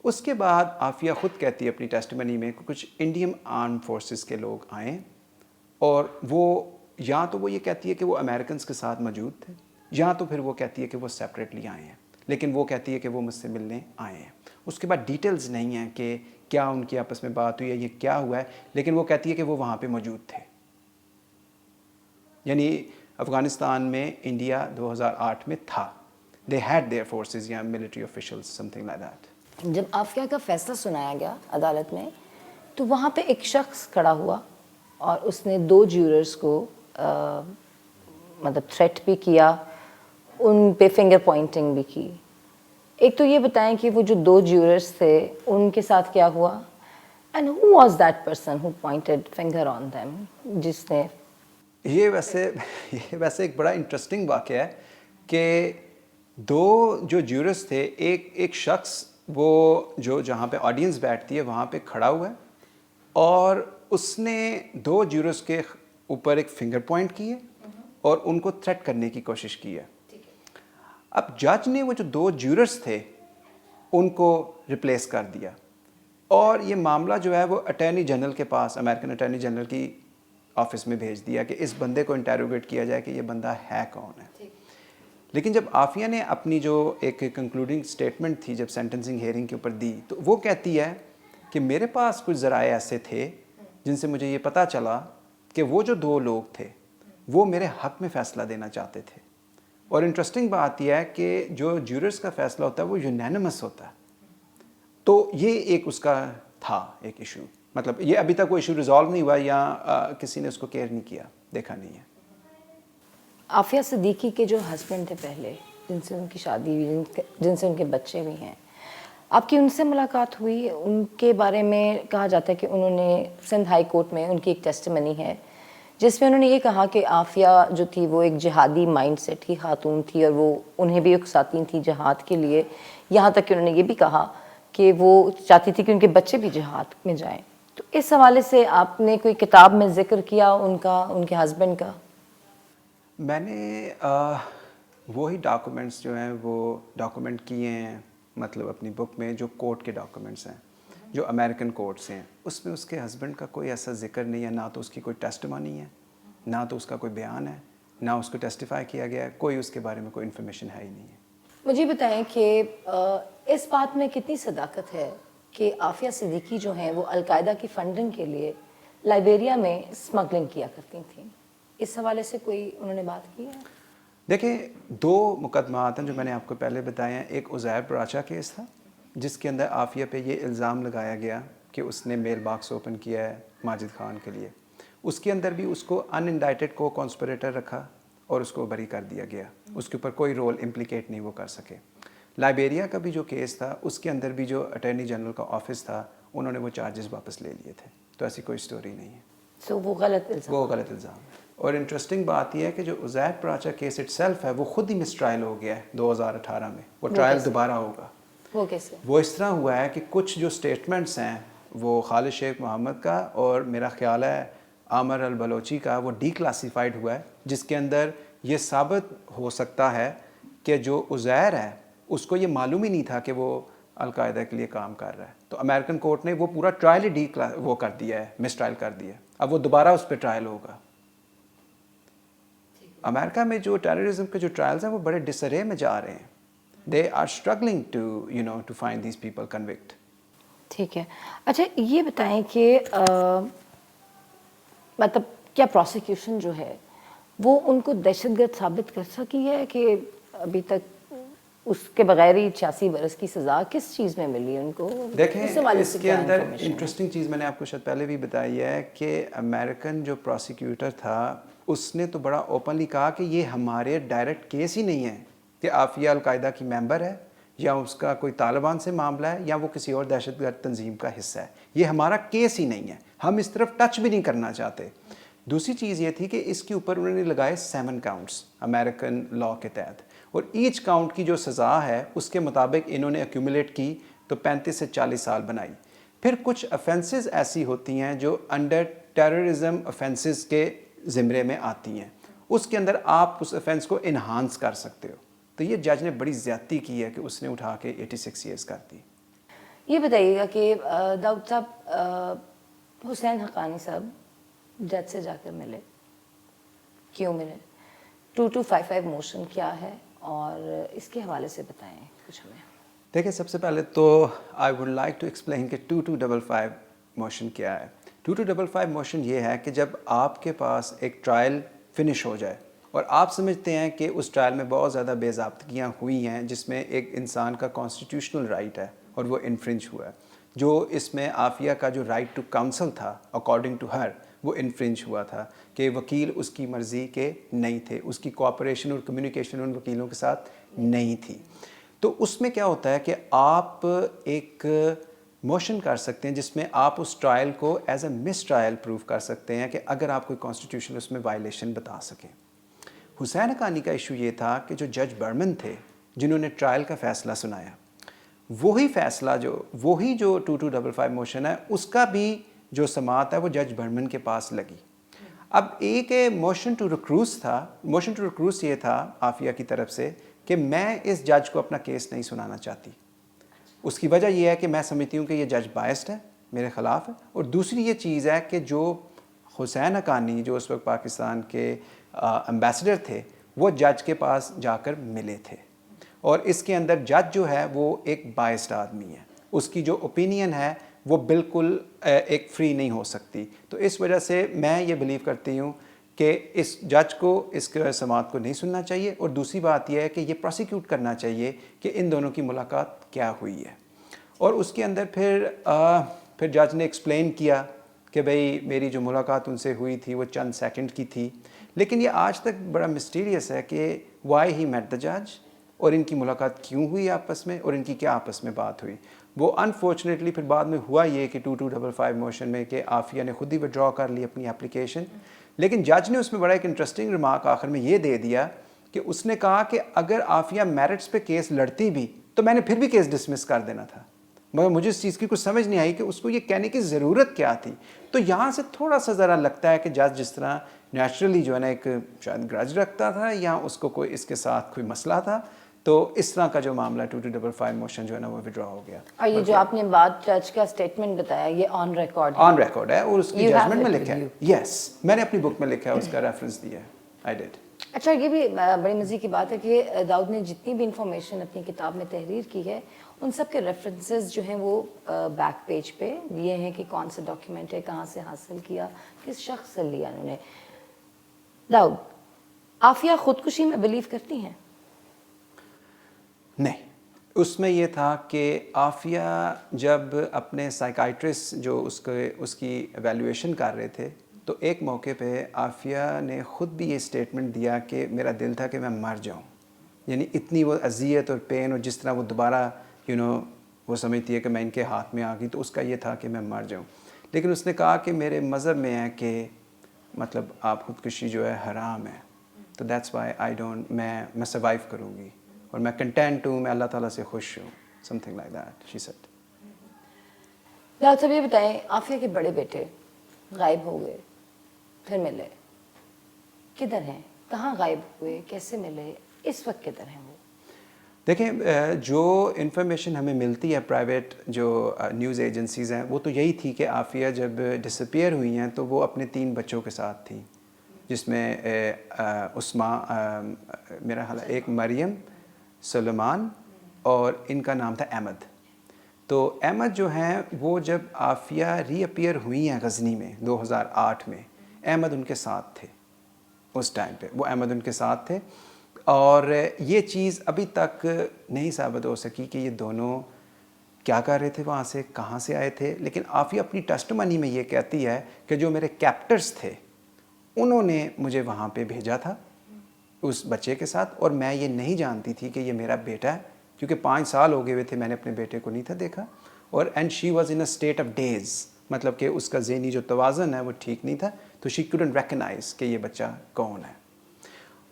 اس کے بعد عافیہ خود کہتی ہے اپنی ٹیسٹیمنی میں کہ کچھ انڈین آرم فورسز کے لوگ آئیں اور وہ یا تو وہ یہ کہتی ہے کہ وہ امریکنز کے ساتھ موجود تھے یا تو پھر وہ کہتی ہے کہ وہ سیپریٹلی آئے ہیں, لیکن وہ کہتی ہے کہ وہ مجھ سے ملنے آئے ہیں. اس کے بعد ڈیٹیلز نہیں ہیں کہ کیا ان کی آپس میں بات ہوئی ہے, یہ کیا ہوا ہے, لیکن وہ کہتی ہے کہ وہ وہاں پہ موجود تھے. یعنی افغانستان میں انڈیا 2008 میں تھا. دے ہیڈ دیئر فورسز یا military officials some thing like that. جب عافیہ کا فیصلہ سنایا گیا عدالت میں تو وہاں پہ ایک شخص کھڑا ہوا اور اس نے 2 جیوررز کو مطلب تھریٹ بھی کیا, ان پہ فنگر پوائنٹنگ بھی کی. ایک تو یہ بتائیں کہ وہ جو 2 جیوررز تھے ان کے ساتھ کیا ہوا, and who was that person who pointed finger on them, جس نے یہ ویسے ایک بڑا انٹرسٹنگ واقعہ ہے کہ 2 جو جیوررز تھے, ایک شخص وہ جو جہاں پہ آڈینس بیٹھتی ہے وہاں پہ کھڑا ہوا ہے اور اس نے 2 جیوررز کے اوپر ایک فنگر پوائنٹ کی ہے اور ان کو تھریٹ کرنے کی کوشش کی ہے. اب جج نے وہ جو 2 جیوررز تھے ان کو ریپلیس کر دیا اور یہ معاملہ جو ہے وہ اٹارنی جنرل کے پاس, امریکن اٹارنی جنرل کی آفس میں بھیج دیا کہ اس بندے کو انٹیروگیٹ کیا جائے کہ یہ بندہ ہے کون ہے. لیکن جب عافیہ نے اپنی جو ایک کنکلوڈنگ سٹیٹمنٹ تھی جب سینٹنسنگ ہیئرنگ کے اوپر دی تو وہ کہتی ہے کہ میرے پاس کچھ ذرائع ایسے تھے جن سے مجھے یہ پتہ چلا کہ وہ جو 2 لوگ تھے وہ میرے حق میں فیصلہ دینا چاہتے تھے. اور انٹرسٹنگ بات یہ ہے کہ جو جیوررز کا فیصلہ ہوتا ہے وہ یونینمس ہوتا ہے. تو یہ ایک اس کا تھا ایک ایشو, مطلب یہ ابھی تک وہ ایشو ریزالو نہیں ہوا یا کسی نے اس کو کیئر نہیں کیا, دیکھا نہیں ہے. عافیہ صدیقی کے جو ہسبینڈ تھے پہلے, جن سے ان کی شادی ہوئی, جن سے ان کے بچے بھی ہیں, آپ کی ان سے ملاقات ہوئی؟ ان کے بارے میں کہا جاتا ہے کہ انہوں نے سندھ ہائی کورٹ میں ان کی ایک ٹیسٹیمنی ہے جس میں انہوں نے یہ کہا کہ عافیہ جو تھی وہ ایک جہادی مائنڈ سیٹ کی خاتون تھی اور وہ انہیں بھی اکساتی تھی جہاد کے لیے, یہاں تک کہ انہوں نے یہ بھی کہا کہ وہ چاہتی تھی کہ ان کے بچے بھی جہاد میں جائیں. تو اس حوالے سے آپ نے کوئی کتاب میں ذکر کیا ان کا, ان کے ہسبینڈ کا؟ میں نے وہی ڈاکومنٹس جو ہیں وہ ڈاکومنٹ کیے ہیں, مطلب اپنی بک میں جو کورٹ کے ڈاکومنٹس ہیں جو امریکن کورٹس ہیں, اس میں اس کے ہسبینڈ کا کوئی ایسا ذکر نہیں ہے, نہ تو اس کی کوئی ٹیسٹیمونی ہے, نہ تو اس کا کوئی بیان ہے, نہ اس کو ٹیسٹیفائی کیا گیا ہے, کوئی اس کے بارے میں کوئی انفارمیشن ہے ہی نہیں ہے. مجھے بتائیں کہ اس بات میں کتنی صداقت ہے کہ عافیہ صدیقی جو ہیں وہ القاعدہ کی فنڈنگ کے لیے لائبیریا میں اسمگلنگ کیا کرتی تھیں, اس حوالے سے کوئی انہوں نے بات کی ہے؟ دیکھیں 2 مقدمات ہیں جو میں نے آپ کو پہلے بتائے ہیں. ایک عزیر براچا کیس تھا جس کے اندر عافیہ پہ یہ الزام لگایا گیا کہ اس نے میل باکس اوپن کیا ہے ماجد خان کے لیے. اس کے اندر بھی اس کو ان انڈائٹڈ کو کانسپریٹر رکھا اور اس کو بری کر دیا گیا, اس کے اوپر کوئی رول امپلیکیٹ نہیں وہ کر سکے. لائبیریا کا بھی جو کیس تھا اس کے اندر بھی جو اٹارنی جنرل کا آفس تھا انہوں نے وہ چارجز واپس لے لیے تھے. تو ایسی کوئی سٹوری نہیں ہے. سو وہ غلط الزام. وہ غلط الزام ہے. اور انٹرسٹنگ بات یہ ہے کہ جو Uzair Paracha case it self ہے وہ خود ہی مس ٹرائل ہو گیا ہے 2018 میں. وہ ٹرائل دوبارہ ہوگا. وہ کیسے؟ وہ اس طرح ہوا ہے کہ کچھ جو سٹیٹمنٹس ہیں وہ خالد شیخ محمد کا اور میرا خیال ہے عامر البلوچی کا وہ ڈی کلاسیفائڈ ہوا ہے، جس کے اندر یہ ثابت ہو سکتا ہے کہ جو عزیر ہے اس کو یہ معلوم ہی نہیں تھا کہ وہ القاعدہ کے لیے کام کر رہا ہے. تو امریکن کورٹ نے وہ پورا ٹرائل ہی وہ کر دیا ہے، مس ٹرائل کر دیا ہے. اب وہ دوبارہ اس پہ ٹرائل ہوگا. امریکہ میں جو ٹیررزم کے جو ٹرائلز ہیں وہ بڑے ڈسرے میں جا رہے ہیں. They are struggling to find these people convict. ٹھیک ہے. اچھا یہ بتائیں کہ مطلب کیا پروسیکیوشن جو ہے وہ ان کو دہشت گرد ثابت کر سکی ہے کہ ابھی تک اس کے بغیر ہی 86 برس کی سزا کس چیز میں ملی ان کو؟ دیکھیں اس کے اندر انٹرسٹنگ چیز میں نے آپ کو شاید پہلے بھی بتائی ہے کہ امریکن جو پروسیکیوٹر تھا اس نے تو بڑا اوپنلی کہا کہ یہ ہمارے ڈائریکٹ کیس ہی نہیں ہے کہ عافیہ القاعدہ کی ممبر ہے یا اس کا کوئی طالبان سے معاملہ ہے یا وہ کسی اور دہشت گرد تنظیم کا حصہ ہے. یہ ہمارا کیس ہی نہیں ہے، ہم اس طرف ٹچ بھی نہیں کرنا چاہتے. دوسری چیز یہ تھی کہ اس کے اوپر انہوں نے لگائے 7 کاؤنٹس امریکن لاء کے تحت، اور ایچ کاؤنٹ کی جو سزا ہے اس کے مطابق انہوں نے ایکومولیٹ کی تو 35 سے 40 سال بنائی. پھر کچھ افینسز ایسی ہوتی ہیں جو انڈر ٹیررزم افینسز کے زمرے میں آتی ہیں، اس کے اندر آپ اس افینس کو انہانس کر سکتے ہو. تو یہ جج نے بڑی زیادتی کی ہے کہ اس نے اٹھا کے 86 ایئرس کر دی. یہ بتائیے گا کہ داؤد صاحب حسین حقانی صاحب جج سے جا کر ملے، کیوں ملے؟ 2255 موشن کیا ہے اور اس کے حوالے سے بتائیں کچھ ہمیں. دیکھیں سب سے پہلے تو I would like to explain کہ 2255 موشن کیا ہے. 2255 موشن یہ ہے کہ جب آپ کے پاس ایک ٹرائل فنش ہو جائے اور آپ سمجھتے ہیں کہ اس ٹرائل میں بہت زیادہ بے ضابطگیاں ہوئی ہیں جس میں ایک انسان کا کانسٹیٹیوشنل رائٹ ہے اور وہ انفرنج ہوا ہے، جو اس میں عافیہ کا جو رائٹ ٹو کاؤنسل تھا اکارڈنگ ٹو ہر وہ انفرنج ہوا تھا کہ وکیل اس کی مرضی کے نہیں تھے، اس کی کوآپریشن اور کمیونیکیشن ان وکیلوں کے ساتھ نہیں تھی. تو اس میں کیا ہوتا ہے کہ آپ ایک موشن کر سکتے ہیں جس میں آپ اس ٹرائل کو as a miss trial proof کر سکتے ہیں کہ اگر آپ کوئی کانسٹیٹیوشن اس میں وائلیشن بتا سکیں. حسین حقانی کا ایشو یہ تھا کہ جو جج برمن تھے جنہوں نے ٹرائل کا فیصلہ سنایا، وہی فیصلہ وہی جو 2255 موشن ہے اس کا بھی جو سماعت ہے وہ جج برمن کے پاس لگی. اب ایک موشن ٹو ریکروس تھا. موشن ٹو ریکروس یہ تھا عافیہ کی طرف سے کہ میں اس جج کو اپنا کیس نہیں سنانا چاہتی. اس کی وجہ یہ ہے کہ میں سمجھتی ہوں کہ یہ جج بائسڈ ہے، میرے خلاف ہے. اور دوسری یہ چیز ہے کہ جو حسین حقانی جو اس وقت پاکستان کے امبیسڈر تھے وہ جج کے پاس جا کر ملے تھے، اور اس کے اندر جج جو ہے وہ ایک بائسڈ آدمی ہے، اس کی جو اوپینین ہے وہ بالکل ایک فری نہیں ہو سکتی. تو اس وجہ سے میں یہ بلیو کرتی ہوں کہ اس جج کو اس کے سماعت کو نہیں سننا چاہیے. اور دوسری بات یہ ہے کہ یہ پروسیکیوٹ کرنا چاہیے کہ ان دونوں کی ملاقات کیا ہوئی ہے. اور اس کے اندر پھر جج نے ایکسپلین کیا کہ بھئی میری جو ملاقات ان سے ہوئی تھی وہ چند سیکنڈ کی تھی، لیکن یہ آج تک بڑا مسٹیریس ہے کہ وائی ہی میٹ دا جج اور ان کی ملاقات کیوں ہوئی آپس میں اور ان کی کیا آپس میں بات ہوئی. وہ انفارچونیٹلی پھر بعد میں ہوا یہ کہ 2255 موشن میں کہ عافیہ نے خود ہی وڈرا کر لی اپنی اپلیکیشن، لیکن جج نے اس میں بڑا ایک انٹرسٹنگ ریمارک آخر میں یہ دے دیا کہ اس نے کہا کہ اگر عافیہ میرٹس پہ کیس لڑتی بھی تو میں نے پھر بھی کیس ڈسمس کر دینا تھا. مگر مجھے اس چیز کی کچھ سمجھ نہیں آئی کہ اس کو یہ کہنے کی ضرورت کیا تھی. تو یہاں سے تھوڑا سا ذرا لگتا ہے کہ جج جس طرح نیچرلی جو ہے نا ایک شاید گرج رکھتا تھا یا اس کو کوئی اس کے ساتھ کوئی مسئلہ تھا، تو اس طرح کا جو معاملہ 2255 موشن جو ہے نا وہ وڈرا ہو گیا. اور یہ جو آپ نے بات جج کا اسٹیٹمنٹ بتایا یہ آن ریکارڈ ہے اور اس کی ججمنٹ میں لکھا ہے. یس میں نے اپنی بک میں لکھا ہے، اس کا ریفرنس دیا ہے. I did. اچھا یہ بھی بڑی مزے کی بات ہے کہ داؤد نے جتنی بھی انفارمیشن اپنی کتاب میں تحریر کی ہے ان سب کے ریفرنسز جو ہیں وہ بیک پیج پہ یہ ہیں کہ کون سا ڈاکیومنٹ ہے، کہاں سے حاصل کیا، کس شخص سے لیا انہوں نے. داؤد، عافیہ خودکشی میں بلیو کرتی ہیں؟ نہیں، اس میں یہ تھا کہ عافیہ جب اپنے سائیکائٹرسٹ جو اس کی ایویلویشن کر رہے تھے تو ایک موقع پہ عافیہ نے خود بھی یہ اسٹیٹمنٹ دیا کہ میرا دل تھا کہ میں مر جاؤں. یعنی اتنی وہ اذیت اور پین اور جس طرح وہ دوبارہ وہ سمجھتی ہے کہ میں ان کے ہاتھ میں آ گئی تو اس کا یہ تھا کہ میں مر جاؤں. لیکن اس نے کہا کہ میرے مذہب میں ہے کہ مطلب آپ خودکشی جو ہے حرام ہے، تو دیٹس وائی آئی ڈونٹ، میں سروائیو کروں گی اور میں کنٹینٹ ہوں، میں اللہ تعالیٰ سے خوش ہوں، some thing like that she said. Doctor صاحب یہ بتائیں، عافیہ کے بڑے بیٹے غائب ہو گئے، پھر ملے، کدھر ہیں، کہاں غائب ہوئے، کیسے ملے، اس وقت کدھر ہیں وہ؟ دیکھیں جو انفارمیشن ہمیں ملتی ہے پرائیویٹ جو نیوز ایجنسیز ہیں، وہ تو یہی تھی کہ عافیہ جب ڈسپیئر ہوئی ہیں تو وہ اپنے 3 بچوں کے ساتھ تھیں، جس میں عثمان، میرا خیال ہے ایک مریم، سلیمان، اور ان کا نام تھا احمد. تو احمد جو ہیں وہ جب عافیہ ری اپیئر ہوئی ہیں غزنی میں 2008 میں، احمد ان کے ساتھ تھے اس ٹائم پہ، وہ احمد ان کے ساتھ تھے. اور یہ چیز ابھی تک نہیں ثابت ہو سکی کہ یہ دونوں کیا کر رہے تھے وہاں سے، کہاں سے آئے تھے. لیکن عافیہ اپنی ٹیسٹمنی میں یہ کہتی ہے کہ جو میرے کیپٹرز تھے انہوں نے مجھے وہاں پہ بھیجا تھا اس بچے کے ساتھ، اور میں یہ نہیں جانتی تھی کہ یہ میرا بیٹا ہے، کیونکہ 5 سال ہو گئے ہوئے تھے میں نے اپنے بیٹے کو نہیں تھا دیکھا. اور and she was in a state of daze, مطلب کہ اس کا ذہنی جو توازن ہے وہ ٹھیک نہیں تھا، تو شی کوڈنٹ ریکگنائز کہ یہ بچہ کون ہے.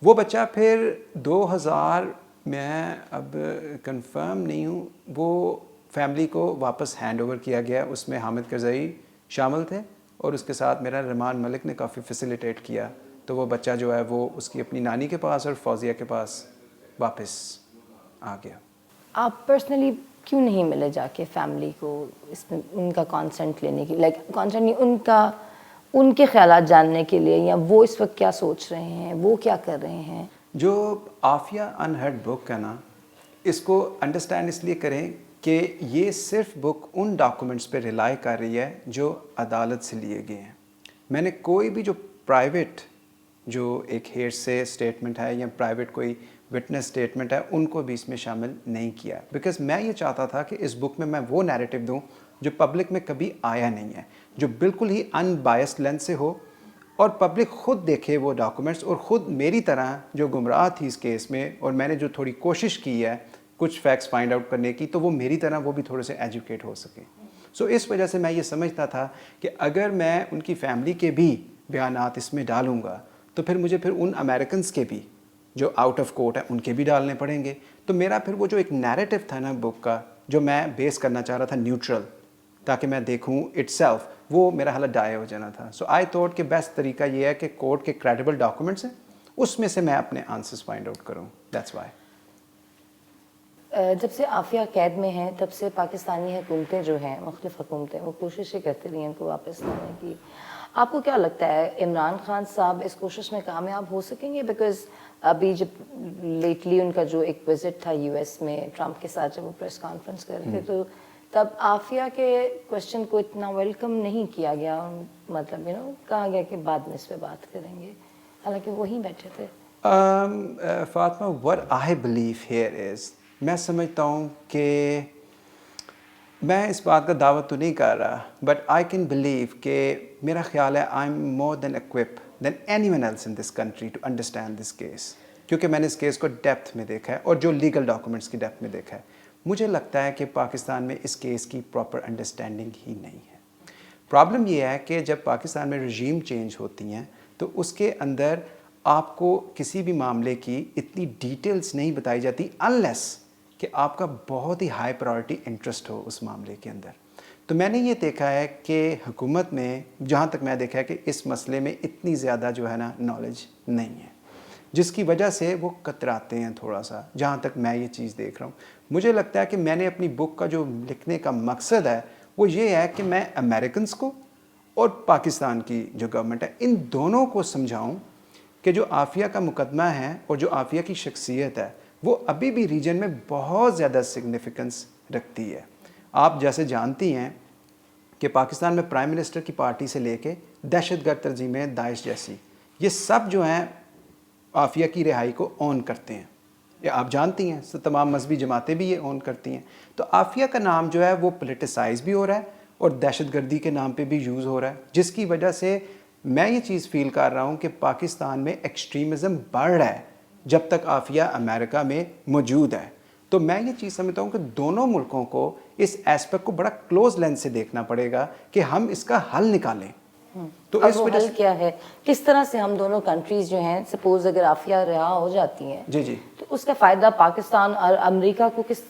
وہ بچہ پھر 2000 میں اب کنفرم نہیں ہوں، وہ فیملی کو واپس ہینڈ اوور کیا گیا. اس میں حامد کرزئی شامل تھے اور اس کے ساتھ میرا رحمان ملک نے کافی فیسیلیٹیٹ کیا. تو وہ بچہ جو ہے وہ اس کی اپنی نانی کے پاس اور فوزیہ کے پاس واپس آ گیا. آپ پرسنلی کیوں نہیں ملے جا کے فیملی کو اس میں ان کا کانسنٹ لینے کی، لائک کانسنٹ نہیں، ان کے خیالات جاننے کے لیے، یا وہ اس وقت کیا سوچ رہے ہیں، وہ کیا کر رہے ہیں؟ جو عافیہ انہرڈ بک ہے نا، اس کو انڈرسٹینڈ اس لیے کریں کہ یہ صرف بک ان ڈاکومنٹس پہ ریلائی کر رہی ہے جو عدالت سے لیے گئے ہیں. میں نے کوئی بھی جو پرائیویٹ جو ایک ہیئر سے اسٹیٹمنٹ ہے یا پرائیویٹ کوئی وٹنس اسٹیٹمنٹ ہے ان کو بھی اس میں شامل نہیں کیا، بیکاز میں یہ چاہتا تھا کہ اس بک میں وہ نیریٹو دوں جو پبلک میں کبھی آیا نہیں ہے، جو بالکل ہی ان بائسڈ لینس سے ہو، اور پبلک خود دیکھے وہ ڈاکومنٹس اور خود میری طرح جو گمراہ تھی اس کیس میں، اور میں نے جو تھوڑی کوشش کی ہے کچھ فیکٹس فائنڈ آؤٹ کرنے کی، تو وہ میری طرح وہ بھی تھوڑے سے ایجوکیٹ ہو سکیں. سو اس وجہ سے میں یہ سمجھتا تھا کہ اگر میں ان کی فیملی کے بھی بیانات اس میں ڈالوں گا تو پھر ان امریکنز کے بھی جو آؤٹ آف کورٹ ہیں ان کے بھی ڈالنے پڑیں گے. تو میرا پھر وہ جو ایک نیریٹو تھا نا بک کا، جو میں بیس کرنا چاہ رہا تھا نیوٹرل، تاکہ میں دیکھوں اٹ سیلف، وہ میرا حالت ڈائے ہو جانا تھا. سو آئی تھاٹ کہ بیسٹ طریقہ یہ ہے کہ کورٹ کے کریڈیبل ڈاکومنٹس ہیں اس میں سے میں اپنے آنسرز فائنڈ آؤٹ کروں. That's why. جب سے عافیہ قید میں ہیں تب سے پاکستانی حکومتیں جو ہیں، مختلف حکومتیں، وہ کوششیں کرتی رہی ہیں ان کو واپس لانے کی. آپ کو کیا لگتا ہے عمران خان صاحب اس کوشش میں کامیاب ہو سکیں گے؟ بیکاز ابھی جب لیٹلی ان کا جو ایک وزٹ تھا یو ایس میں ٹرمپ کے ساتھ، جب وہ پریس کانفرنس کر رہے تھے، تو تب عافیہ کے کوشچن کو اتنا ویلکم نہیں کیا گیا، مطلب کہا گیا کہ بعد میں اس پہ بات کریں گے، حالانکہ وہیں بیٹھے تھے. Fatima, what I believe here is، میں سمجھتا ہوں کہ میں اس بات کا دعویٰ تو نہیں کر رہا، بٹ آئی کین بلیو کہ میرا خیال ہے I am more than equipped than anyone else in this country to understand this case، کیونکہ میں نے اس کیس کو ڈیپتھ میں دیکھا ہے اور جو لیگل ڈاکومنٹس کی ڈیپتھ میں دیکھا ہے. مجھے لگتا ہے کہ پاکستان میں اس کیس کی پراپر انڈرسٹینڈنگ ہی نہیں ہے. پرابلم یہ ہے کہ جب پاکستان میں رجیم چینج ہوتی ہیں تو اس کے اندر آپ کو کسی بھی معاملے کی اتنی ڈیٹیلز نہیں بتائی جاتی انلیس کہ آپ کا بہت ہی ہائی پرائورٹی انٹرسٹ ہو اس معاملے کے اندر. تو میں نے یہ دیکھا ہے کہ حکومت میں، جہاں تک میں دیکھا ہے کہ اس مسئلے میں اتنی زیادہ جو ہے نا نالج نہیں ہے، جس کی وجہ سے وہ کتراتے ہیں تھوڑا سا، جہاں تک میں یہ چیز دیکھ رہا ہوں. مجھے لگتا ہے کہ میں نے اپنی بک کا جو لکھنے کا مقصد ہے وہ یہ ہے کہ میں امریکنز کو اور پاکستان کی جو گورنمنٹ ہے ان دونوں کو سمجھاؤں کہ جو عافیہ کا مقدمہ ہے اور جو عافیہ کی شخصیت ہے وہ ابھی بھی ریجن میں بہت زیادہ سگنیفیکنس رکھتی ہے. آپ جیسے جانتی ہیں کہ پاکستان میں پرائم منسٹر کی پارٹی سے لے کے دہشت گرد تنظیمیں، داعش جیسی، یہ سب جو ہیں عافیہ کی رہائی کو اون کرتے ہیں. یہ آپ جانتی ہیں، تمام مذہبی جماعتیں بھی یہ اون کرتی ہیں. تو عافیہ کا نام جو ہے وہ پولیٹیسائز بھی ہو رہا ہے اور دہشت گردی کے نام پہ بھی یوز ہو رہا ہے، جس کی وجہ سے میں یہ چیز فیل کر رہا ہوں کہ پاکستان میں ایکسٹریمزم بڑھ رہا ہے جب تک عافیہ امریکہ میں موجود ہے. تو میں یہ چیز سمجھتا ہوں کہ دونوں ملکوں کو اس ایسپیکٹ کو بڑا کلوز لینس سے دیکھنا پڑے گا کہ ہم اس کا حل نکالیں. تو اب وہ حل کیا ہے؟ کس طرح سے ہم دونوں کنٹریز جو ہیں سپوز اگر عافیہ رہا ہو جاتی ہیں جی تو اس کا فائدہ پاکستان اور امریکہ کو کس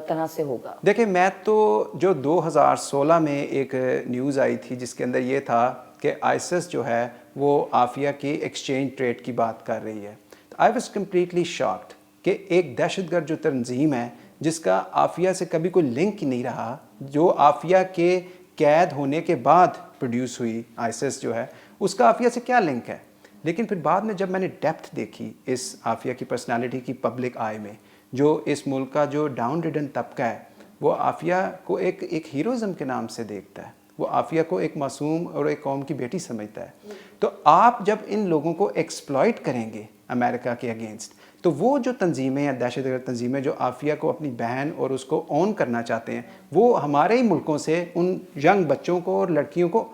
طرح سے ہوگا؟ دیکھیں میں تو جو 2016 میں ایک نیوز آئی تھی جس کے اندر یہ تھا کہ آئسس جو ہے وہ عافیہ کی ایکسچینج ٹریڈ کی بات کر رہی ہے. آئی واز کمپلیٹلی شاکڈ کہ ایک دہشت گرد جو تنظیم ہے جس کا عافیہ سے کبھی کوئی لنک ہی نہیں رہا, جو عافیہ کے قید ہونے کے بعد پروڈیوس ہوئی آئسس جو ہے, اس کا عافیہ سے کیا لنک ہے. لیکن پھر بعد میں جب میں نے ڈیپتھ دیکھی اس عافیہ کی پرسنالٹی کی پبلک آئی میں, جو اس ملک کا جو ڈاؤن ریڈن طبقہ ہے وہ عافیہ کو ایک ہیروزم کے نام سے دیکھتا ہے, وہ عافیہ کو ایک معصوم اور ایک قوم کی بیٹی سمجھتا ہے. تو آپ جب ان لوگوں کو ایکسپلائٹ کریں گے امریکہ کے اگینسٹ, تو وہ جو تنظیمیں ہیں دہشت گرد تنظیمیں جو عافیہ کو اپنی بہن اور اس کو اون کرنا چاہتے ہیں, وہ ہمارے ہی ملکوں سے ان ینگ بچوں کو اور لڑکیوں کو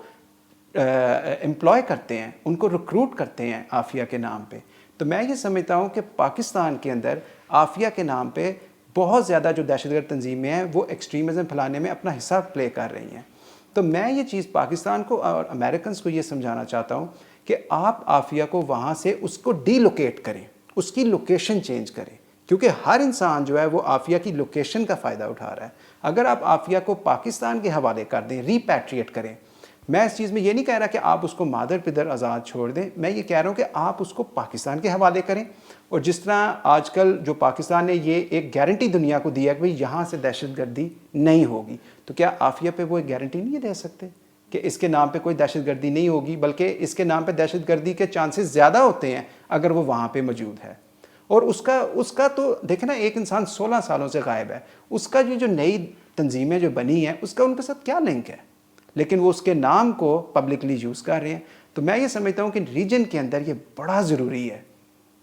امپلوائے کرتے ہیں, ان کو ریکروٹ کرتے ہیں عافیہ کے نام پہ. تو میں یہ سمجھتا ہوں کہ پاکستان کے اندر عافیہ کے نام پہ بہت زیادہ جو دہشت گرد تنظیمیں ہیں وہ ایکسٹریمزم پھیلانے میں اپنا حصہ پلے کر رہی ہیں. تو میں یہ چیز پاکستان کو اور امریکنز کو یہ سمجھانا چاہتا ہوں کہ آپ عافیہ کو وہاں سے اس کو ڈی لوکیٹ کریں, اس کی لوکیشن چینج کریں, کیونکہ ہر انسان جو ہے وہ عافیہ کی لوکیشن کا فائدہ اٹھا رہا ہے. اگر آپ عافیہ کو پاکستان کے حوالے کر دیں, ریپیٹریٹ کریں, میں اس چیز میں یہ نہیں کہہ رہا کہ آپ اس کو مادر پدر آزاد چھوڑ دیں, میں یہ کہہ رہا ہوں کہ آپ اس کو پاکستان کے حوالے کریں. اور جس طرح آج کل جو پاکستان نے یہ ایک گارنٹی دنیا کو دیا کہ بھئی یہاں سے دہشت گردی نہیں ہوگی, تو کیا عافیہ پہ وہ ایک گارنٹی نہیں دے سکتے کہ اس کے نام پہ کوئی دہشت گردی نہیں ہوگی, بلکہ اس کے نام پہ دہشت گردی کے چانسز زیادہ ہوتے ہیں اگر وہ وہاں پہ موجود ہے. اور اس کا تو دیکھیں نا, ایک انسان 16 سالوں سے غائب ہے, اس کا جو نئی تنظیمیں جو بنی ہیں اس کا ان کے ساتھ کیا لنک ہے, لیکن وہ اس کے نام کو پبلکلی یوز کر رہے ہیں. تو میں یہ سمجھتا ہوں کہ ریجن کے اندر یہ بڑا ضروری ہے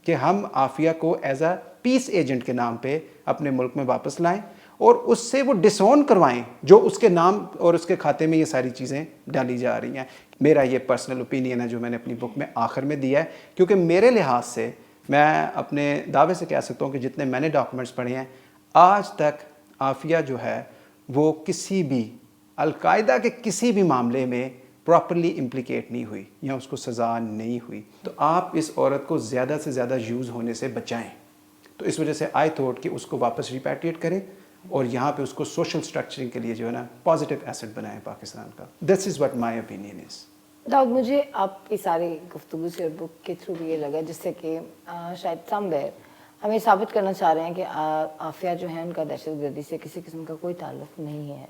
کہ ہم عافیہ کو ایز اے پیس ایجنٹ کے نام پہ اپنے ملک میں واپس لائیں اور اس سے وہ ڈسون کروائیں جو اس کے نام اور اس کے کھاتے میں یہ ساری چیزیں ڈالی جا رہی ہیں. میرا یہ پرسنل اوپینین ہے جو میں نے اپنی بک میں آخر میں دیا ہے, کیونکہ میرے لحاظ سے میں اپنے دعوے سے کہہ سکتا ہوں کہ جتنے میں نے ڈاکومنٹس پڑھے ہیں آج تک عافیہ جو ہے وہ کسی بھی القاعدہ کے کسی بھی معاملے میں پراپرلی امپلیکیٹ نہیں ہوئی یا اس کو سزا نہیں ہوئی. تو آپ اس عورت کو زیادہ سے زیادہ یوز ہونے سے بچائیں. تو اس وجہ سے آئی تھوٹ کہ اس کو واپس ریپیٹریٹ کریں اور یہاں پہ اس کو سوشل سٹرکچرنگ کے لیے جو ہے نا پازیٹیو ایسٹ بنائیں پاکستان کا. This is what my opinion is. ڈاگ مجھے آپ کی ساری گفتگو سے اور بک کے تھرو بھی یہ لگا جس سے کہ شاید سم ویئر ہمیں ثابت کرنا چاہ رہے ہیں کہ عافیہ جو ہے ان کا دہشت گردی سے کسی قسم کا کوئی تعلق نہیں ہے.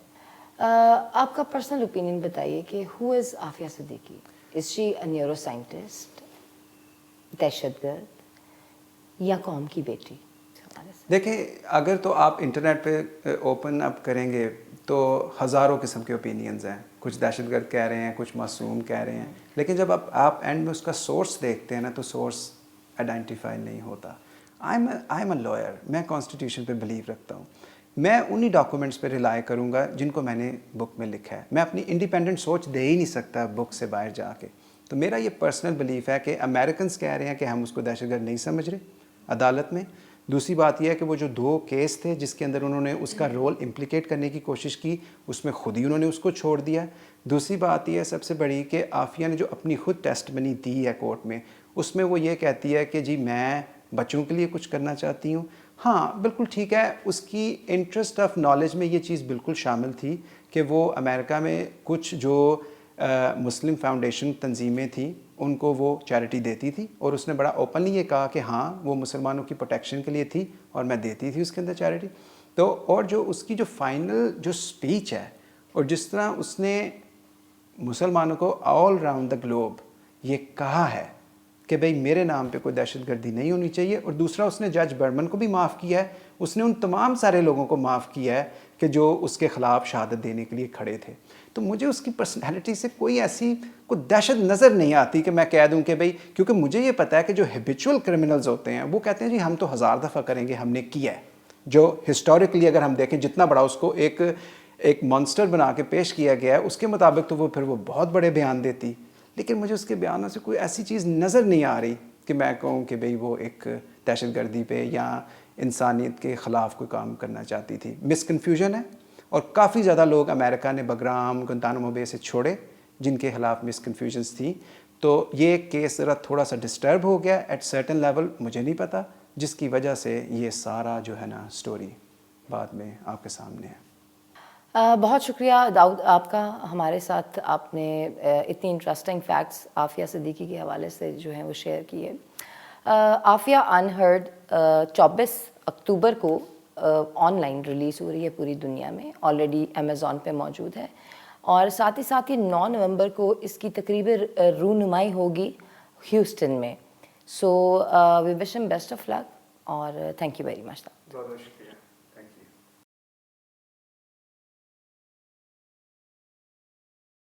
آپ کا پرسنل اوپینین بتائیے کہ ہو از عافیہ صدیقی؟ از شی اے نیورو سائنٹسٹ, دہشت گرد یا قوم کی بیٹی؟ دیکھیں اگر تو آپ انٹرنیٹ پہ اوپن اپ کریں گے تو ہزاروں قسم کے اوپینینز ہیں, کچھ دہشت گرد کہہ رہے ہیں, کچھ معصوم کہہ رہے ہیں, لیکن جب آپ اینڈ میں اس کا سورس دیکھتے ہیں نا تو سورس آئیڈینٹیفائی نہیں ہوتا. آئی ایم اے لائر, میں کانسٹیٹیوشن پہ بلیو رکھتا ہوں, میں انہی ڈاکومنٹس پہ ریلائی کروں گا جن کو میں نے بک میں لکھا ہے. میں اپنی انڈیپینڈنٹ سوچ دے ہی نہیں سکتا بک سے باہر جا کے. تو میرا یہ پرسنل بلیف ہے کہ امریکنز کہہ رہے ہیں کہ ہم اس کو دہشت گرد نہیں سمجھ رہے عدالت میں. دوسری بات یہ ہے کہ وہ جو 2 کیس تھے جس کے اندر انہوں نے اس کا رول امپلیکیٹ کرنے کی کوشش کی, اس میں خود ہی انہوں نے اس کو چھوڑ دیا. دوسری بات یہ ہے سب سے بڑی کہ عافیہ نے جو اپنی خود ٹیسٹ منی دی ہے کورٹ میں, اس میں وہ یہ کہتی ہے کہ جی میں بچوں کے لیے کچھ کرنا چاہتی ہوں. ہاں بالکل ٹھیک ہے, اس کی انٹرسٹ آف نالج میں یہ چیز بالکل شامل تھی کہ وہ امریکہ میں کچھ جو مسلم فاؤنڈیشن تنظیمیں تھیں ان کو وہ چیریٹی دیتی تھی, اور اس نے بڑا اوپنلی یہ کہا کہ ہاں وہ مسلمانوں کی پروٹیکشن کے لیے تھی اور میں دیتی تھی اس کے اندر چیریٹی. تو اور جو اس کی جو فائنل جو سپیچ ہے اور جس طرح اس نے مسلمانوں کو آل راؤنڈ دا گلوب یہ کہا ہے کہ بھئی میرے نام پہ کوئی دہشت گردی نہیں ہونی چاہیے, اور دوسرا اس نے جج برمن کو بھی معاف کیا ہے, اس نے ان تمام سارے لوگوں کو معاف کیا ہے کہ جو اس کے خلاف شہادت دینے کے لیے کھڑے تھے. تو مجھے اس کی پرسنالٹی سے کوئی ایسی کوئی دہشت نظر نہیں آتی کہ میں کہہ دوں کہ بھئی, کیونکہ مجھے یہ پتہ ہے کہ جو ہیبیچول کرمنلز ہوتے ہیں وہ کہتے ہیں جی ہم تو 1000 دفعہ کریں گے, ہم نے کیا ہے. جو ہسٹوریکلی اگر ہم دیکھیں جتنا بڑا اس کو ایک مانسٹر بنا کے پیش کیا گیا ہے اس کے مطابق تو وہ پھر وہ بہت بڑے بیان دیتی, لیکن مجھے اس کے بیانوں سے کوئی ایسی چیز نظر نہیں آ رہی کہ میں کہوں کہ بھئی وہ ایک دہشت گردی پہ یا انسانیت کے خلاف کوئی کام کرنا چاہتی تھی. مس کنفیوژن ہے اور کافی زیادہ لوگ امریکہ نے بگرام گوانتانامو بے سے چھوڑے جن کے خلاف مس کنفیوژنس تھی. تو یہ کیس ذرا تھوڑا سا ڈسٹرب ہو گیا ایٹ سرٹن لیول, مجھے نہیں پتہ, جس کی وجہ سے یہ سارا جو ہے نا سٹوری بعد میں آپ کے سامنے ہے. بہت شکریہ داؤد آپ کا, ہمارے ساتھ آپ نے اتنی انٹرسٹنگ فیکٹس عافیہ صدیقی کے حوالے سے جو ہیں وہ شیئر کیے. عافیہ انہرڈ 24 اکتوبر کو آن لائن ریلیز ہو رہی ہے پوری دنیا میں, آلریڈی امیزون پہ موجود ہے, اور ساتھ ہی 9 نومبر کو اس کی تقریبی رونمائی ہوگی ہیوسٹن میں. سو وی وش ہم بیسٹ آف لک اور تھینک یو ویری مچ. بہت بہت شکریہ.